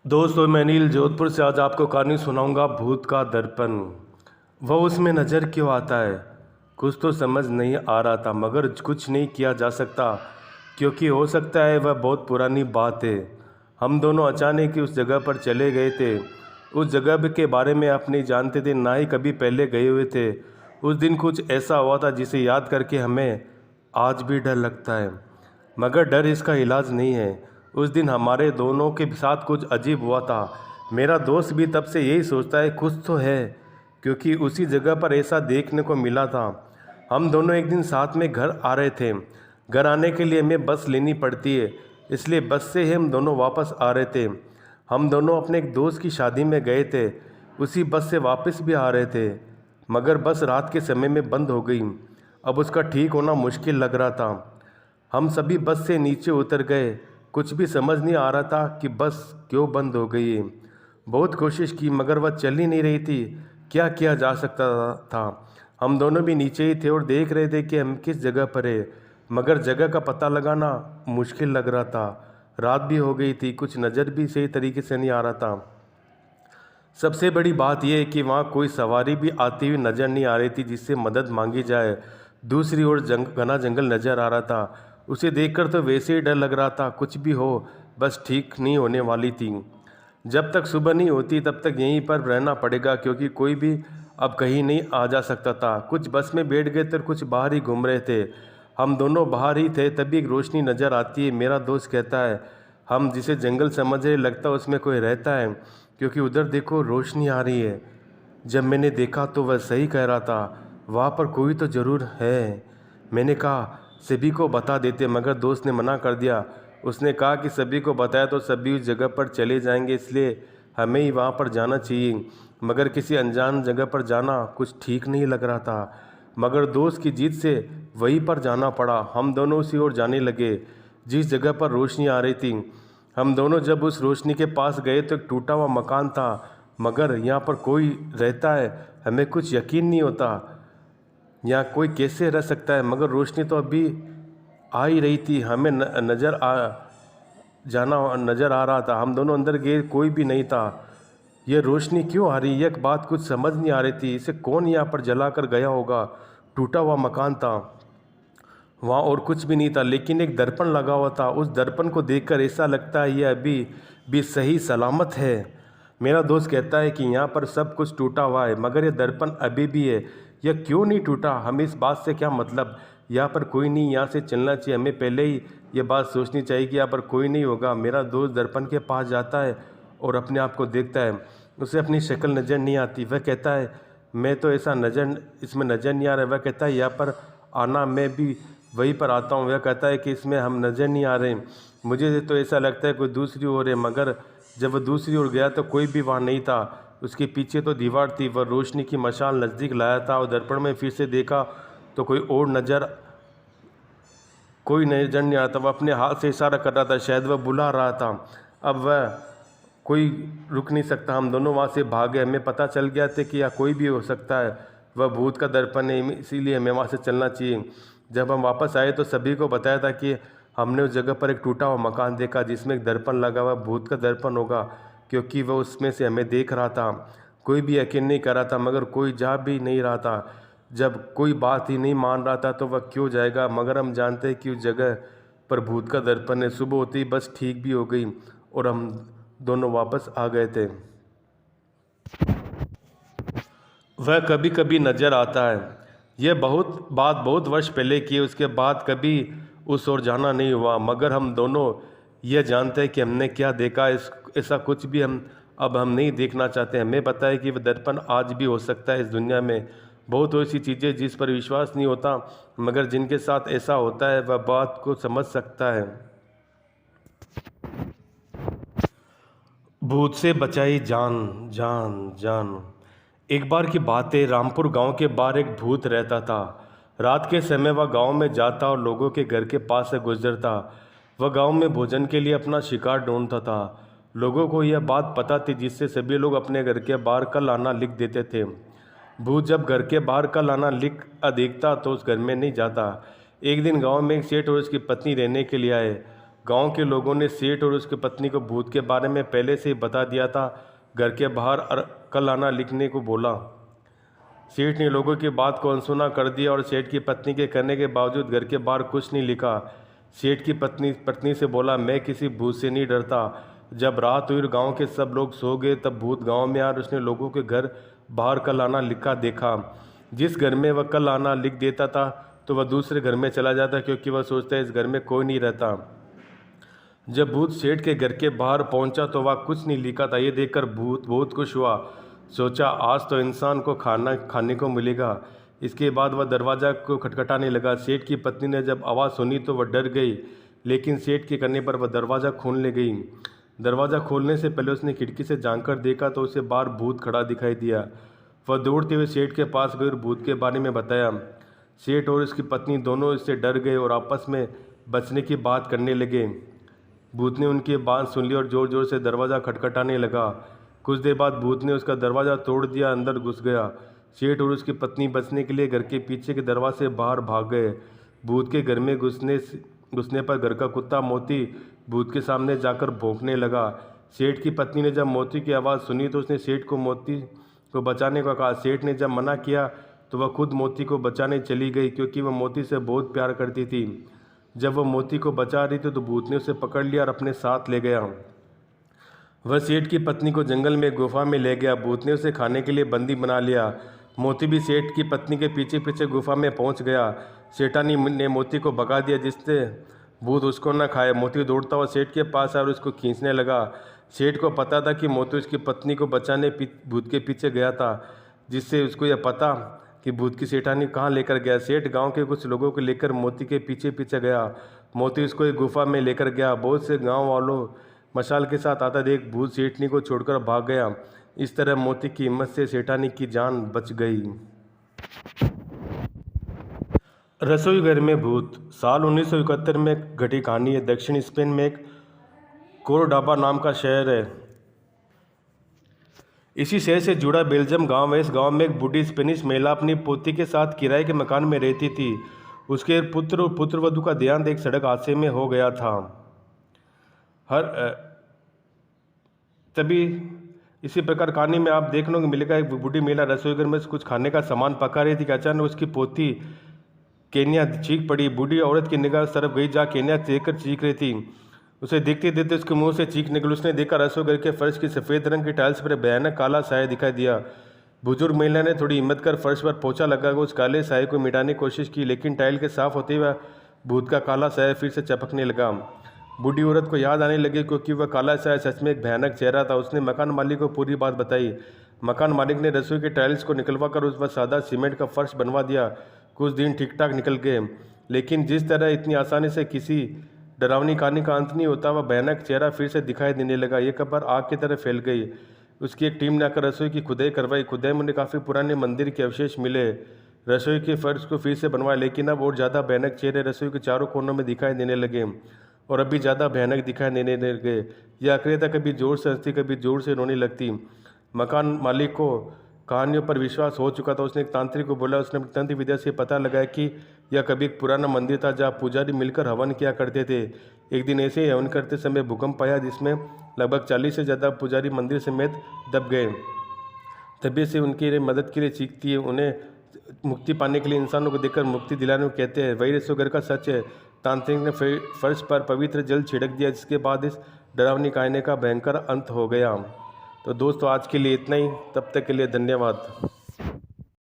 दोस्तों, मैं नील जोधपुर से आज आपको कहानी सुनाऊंगा भूत का दर्पण। वह उसमें नज़र क्यों आता है, कुछ तो समझ नहीं आ रहा था, मगर कुछ नहीं किया जा सकता क्योंकि हो सकता है वह बहुत पुरानी बात है। हम दोनों अचानक ही उस जगह पर चले गए थे। उस जगह के बारे में आप नहीं जानते थे, ना ही कभी पहले गए हुए थे। उस दिन कुछ ऐसा हुआ था जिसे याद करके हमें आज भी डर लगता है, मगर डर इसका इलाज नहीं है। उस दिन हमारे दोनों के साथ कुछ अजीब हुआ था। मेरा दोस्त भी तब से यही सोचता है कुछ तो है, क्योंकि उसी जगह पर ऐसा देखने को मिला था। हम दोनों एक दिन साथ में घर आ रहे थे। घर आने के लिए हमें बस लेनी पड़ती है, इसलिए बस से ही हम दोनों वापस आ रहे थे। हम दोनों अपने एक दोस्त की शादी में गए थे, उसी बस से वापस भी आ रहे थे, मगर बस रात के समय में बंद हो गई। अब उसका ठीक होना मुश्किल लग रहा था। हम सभी बस से नीचे उतर गए। कुछ भी समझ नहीं आ रहा था कि बस क्यों बंद हो गई है। बहुत कोशिश की मगर वह चल ही नहीं रही थी। क्या किया जा सकता था। हम दोनों भी नीचे ही थे और देख रहे थे कि हम किस जगह पर है, मगर जगह का पता लगाना मुश्किल लग रहा था। रात भी हो गई थी, कुछ नज़र भी सही तरीके से नहीं आ रहा था। सबसे बड़ी बात यह है कि वहाँ कोई सवारी भी आती हुई नज़र नहीं आ रही थी जिससे मदद मांगी जाए। दूसरी ओर घना जंगल नज़र आ रहा था। उसे देखकर तो वैसे ही डर लग रहा था, कुछ भी हो बस ठीक नहीं होने वाली थी। जब तक सुबह नहीं होती तब तक यहीं पर रहना पड़ेगा, क्योंकि कोई भी अब कहीं नहीं आ जा सकता था। कुछ बस में बैठ गए तो कुछ बाहर ही घूम रहे थे। हम दोनों बाहर ही थे, तभी एक रोशनी नज़र आती है। मेरा दोस्त कहता है, हम जिसे जंगल समझ रहे लगता है उसमें कोई रहता है, क्योंकि उधर देखो रोशनी आ रही है। जब मैंने देखा तो वह सही कह रहा था, वहाँ पर कोई तो ज़रूर है। मैंने कहा सभी को बता देते, मगर दोस्त ने मना कर दिया। उसने कहा कि सभी को बताया तो सभी उस जगह पर चले जाएंगे, इसलिए हमें ही वहाँ पर जाना चाहिए। मगर किसी अनजान जगह पर जाना कुछ ठीक नहीं लग रहा था, मगर दोस्त की जिद से वहीं पर जाना पड़ा। हम दोनों उसी ओर जाने लगे जिस जगह पर रोशनी आ रही थी। हम दोनों जब उस रोशनी के पास गए तो एक टूटा हुआ मकान था, मगर यहाँ पर कोई रहता है हमें कुछ यकीन नहीं होता। यहाँ कोई कैसे रह सकता है, मगर रोशनी तो अभी आ ही रही थी। हमें नज़र आ रहा था। हम दोनों अंदर गए, कोई भी नहीं था। यह रोशनी क्यों आ रही, यह बात कुछ समझ नहीं आ रही थी। इसे कौन यहाँ पर जला कर गया होगा। टूटा हुआ मकान था, वहाँ और कुछ भी नहीं था, लेकिन एक दर्पण लगा हुआ था। उस दर्पण को देखकर ऐसा लगता है यह अभी भी सही सलामत है। मेरा दोस्त कहता है कि यहाँ पर सब कुछ टूटा हुआ है, मगर यह दर्पण अभी भी है। यह क्यों नहीं टूटा, हमें इस बात से क्या मतलब। यहाँ पर कोई नहीं, यहाँ से चलना चाहिए। हमें पहले ही ये बात सोचनी चाहिए कि यहाँ पर कोई नहीं होगा। मेरा दोस्त दर्पण के पास जाता है और अपने आप को देखता है। उसे अपनी शक्ल नज़र नहीं आती। वह कहता है मैं तो ऐसा इसमें नज़र नहीं आ रहा। वह कहता है यहाँ पर आना, मैं भी वहीं पर आता हूँ। वह कहता है कि इसमें हम नज़र नहीं आ रहे। मुझे तो ऐसा लगता है कोई दूसरी ओर है, मगर जब वह दूसरी ओर गया तो कोई भी वहाँ नहीं था। उसके पीछे तो दीवार थी। वह रोशनी की मशाल नज़दीक लाया था और दर्पण में फिर से देखा तो कोई नज़र नहीं आता। वह अपने हाथ से इशारा कर रहा था, शायद वह बुला रहा था। अब वह कोई रुक नहीं सकता। हम दोनों वहाँ से भागे। हमें पता चल गया था कि यह कोई भी हो सकता है। वह भूत का दर्पण है, इसीलिए हमें वहाँ से चलना चाहिए। जब हम वापस आए तो सभी को बताया था कि हमने उस जगह पर एक टूटा हुआ मकान देखा जिसमें एक दर्पण लगा हुआ। भूत का दर्पण होगा, क्योंकि वह उसमें से हमें देख रहा था। कोई भी यकीन नहीं कर रहा था, मगर कोई जा भी नहीं रहा था। जब कोई बात ही नहीं मान रहा था तो वह क्यों जाएगा। मगर हम जानते हैं कि उस जगह पर भूत का दर्पण है। सुबह होती ही बस ठीक भी हो गई और हम दोनों वापस आ गए थे। वह कभी कभी नज़र आता है। यह बहुत वर्ष पहले की है। उसके बाद कभी उस ओर जाना नहीं हुआ, मगर हम दोनों यह जानते हैं कि हमने क्या देखा। ऐसा कुछ भी हम नहीं देखना चाहते। हमें पता है कि वह दर्पण आज भी हो सकता है। इस दुनिया में बहुत ऐसी चीज़ें जिस पर विश्वास नहीं होता, मगर जिनके साथ ऐसा होता है वह बात को समझ सकता है। भूत से बचाई जान, जान जान। एक बार की बात है, रामपुर गांव के बाहर एक भूत रहता था। रात के समय वह गांव में जाता और लोगों के घर के पास से गुजरता। वह गांव में भोजन के लिए अपना शिकार ढूंढता था। लोगों को यह बात पता थी, जिससे सभी लोग अपने घर के बाहर कल आना लिख देते थे। भूत जब घर के बाहर कल आना लिख देखता तो उस घर में नहीं जाता। एक दिन गांव में एक सेठ और उसकी पत्नी रहने के लिए आए। गांव के लोगों ने सेठ और उसकी पत्नी को भूत के बारे में पहले से ही बता दिया था। घर के बाहर कल आना लिखने को बोला। सेठ ने लोगों की बात को अनसुना कर दिया और सेठ की पत्नी के कहने के बावजूद घर के बाहर कुछ नहीं लिखा। सेठ की पत्नी से बोला, मैं किसी भूत से नहीं डरता। जब रात हुई और गांव के सब लोग सो गए तब भूत गांव में आकर उसने लोगों के घर बाहर कल आना लिखा देखा। जिस घर में वह कल आना लिख देता था तो वह दूसरे घर में चला जाता, क्योंकि वह सोचता है इस घर में कोई नहीं रहता। जब भूत सेठ के घर के बाहर पहुंचा तो वह कुछ नहीं लिखा था। ये देखकर भूत बहुत खुश हुआ। सोचा आज तो इंसान को खाने को मिलेगा। इसके बाद वह दरवाज़ा को खटखटाने लगा। सेठ की पत्नी ने जब आवाज़ सुनी तो वह डर गई, लेकिन सेठ के कहने पर वह दरवाज़ा खोलने गई। दरवाज़ा खोलने से पहले उसने खिड़की से झांक कर देखा तो उसे बाहर भूत खड़ा दिखाई दिया। वह दौड़ते हुए सेठ के पास गई और भूत के बारे में बताया। सेठ और उसकी पत्नी दोनों इससे डर गए और आपस में बचने की बात करने लगे। भूत ने उनकी बात सुन ली और ज़ोर ज़ोर से दरवाज़ा खटखटाने लगा। कुछ देर बाद भूत ने उसका दरवाज़ा तोड़ दिया, अंदर घुस गया। सेठ और उसकी पत्नी बचने के लिए घर के पीछे के दरवाजे से बाहर भाग गए। भूत के घर में घुसने पर घर का कुत्ता मोती भूत के सामने जाकर भौंकने लगा। सेठ की पत्नी ने जब मोती की आवाज़ सुनी तो उसने सेठ को मोती को बचाने को कहा। सेठ ने जब मना किया तो वह खुद मोती को बचाने चली गई, क्योंकि वह मोती से बहुत प्यार करती थी। जब वह मोती को बचा रही थी तो भूत ने उसे पकड़ लिया और अपने साथ ले गया। वह सेठ की पत्नी को जंगल में गुफा में ले गया। भूत ने उसे खाने के लिए बंदी बना लिया। मोती भी सेठ की पत्नी के पीछे पीछे गुफा में पहुंच गया। सेठानी ने मोती को भगा दिया जिससे भूत उसको न खाए। मोती दौड़ता हुआ सेठ के पास आया और उसको खींचने लगा। सेठ को पता था कि मोती उसकी पत्नी को बचाने भूत के पीछे गया था, जिससे उसको यह पता कि भूत की सेठानी कहाँ लेकर गया। सेठ गांव के कुछ लोगों को लेकर मोती के पीछे पीछे गया। मोती उसको एक गुफा में लेकर गया। बहुत से गांव वालों मशाल के साथ आता देख भूत सेठनी को छोड़कर भाग गया। इस तरह मोती की हिम्मत से सेठानी की जान बच गई। रसोई घर में भूत। साल 1971 में घटी कहानी है। दक्षिण स्पेन में एक कोर्डोबा नाम का शहर है। इसी शहर से जुड़ा बेल्जियम गांव है। इस गांव में एक बूढ़ी स्पेनिश महिला अपनी पोती के साथ किराए के मकान में रहती थी। उसके पुत्र और पुत्रवधू का देहांत एक सड़क हादसे में हो गया था। तभी इसी प्रकार कहानी में आप देखने को मिलेगा, एक बूढ़ी महिला रसोई घर में कुछ खाने का सामान पका रही थी कि अचानक उसकी पोती केन्या चीख पड़ी। बूढ़ी औरत की निगाह उस तरफ गई जहाँ केन्या देखकर चीख रही थी। उसे देखते देखते उसके मुंह से चीख निकली। उसने देखा रसोई घर के फर्श की सफ़ेद रंग की टाइल्स पर भयानक काला साया दिखाई दिया। बुजुर्ग महिला ने थोड़ी हिम्मत कर फर्श पर पोछा लगाकर उस काले साये को मिटाने की कोशिश की, लेकिन टाइल के साफ होते हुए भूत का काला साया फिर से चपकने लगा। बूढ़ी औरत को याद आने लगी क्योंकि वह काला साया सच में एक भयानक चेहरा था। उसने मकान मालिक को पूरी बात बताई। मकान मालिक ने रसोई के टाइल्स को निकलवा कर उस पर सादा सीमेंट का फर्श बनवा दिया। कुछ दिन ठीक ठाक निकल गए, लेकिन जिस तरह इतनी आसानी से किसी डरावनी कहानी का अंत नहीं होता, वह भयानक चेहरा फिर से दिखाई देने लगा। ये खबर आग की तरह फैल गई। उसकी एक टीम ने आकर रसोई की खुदाई करवाई। खुदाई में उन्हें काफ़ी पुराने मंदिर के अवशेष मिले। रसोई के फर्श को फिर से बनवाया, लेकिन अब और ज़्यादा भयानक चेहरे रसोई के चारों कोनों में दिखाई देने लगे और अभी ज़्यादा भयानक दिखाई देने लगे। यह अक्रियता कभी जोर से हंसती, कभी जोर से रोने लगती। मकान मालिक को कहानियों पर विश्वास हो चुका था। उसने एक तांत्रिक को बोला। उसने तंत्र विद्या से पता लगाया कि यह कभी एक पुराना मंदिर था जहाँ पुजारी मिलकर हवन किया करते थे। एक दिन ऐसे ही हवन करते समय भूकंप आया, जिसमें लगभग 40 से ज़्यादा पुजारी मंदिर समेत दब गए। तभी से उनकी मदद के लिए चीखती है। उन्हें मुक्ति पाने के लिए इंसानों को देखकर मुक्ति दिलाने को कहते हैं। वही रसोई घर का सच है। तांत्रिक ने फर्श पर पवित्र जल छिड़क दिया, जिसके बाद इस डरावनी कहानी का भयंकर अंत हो गया। तो दोस्तों आज के लिए इतना ही। तब तक के लिए धन्यवाद।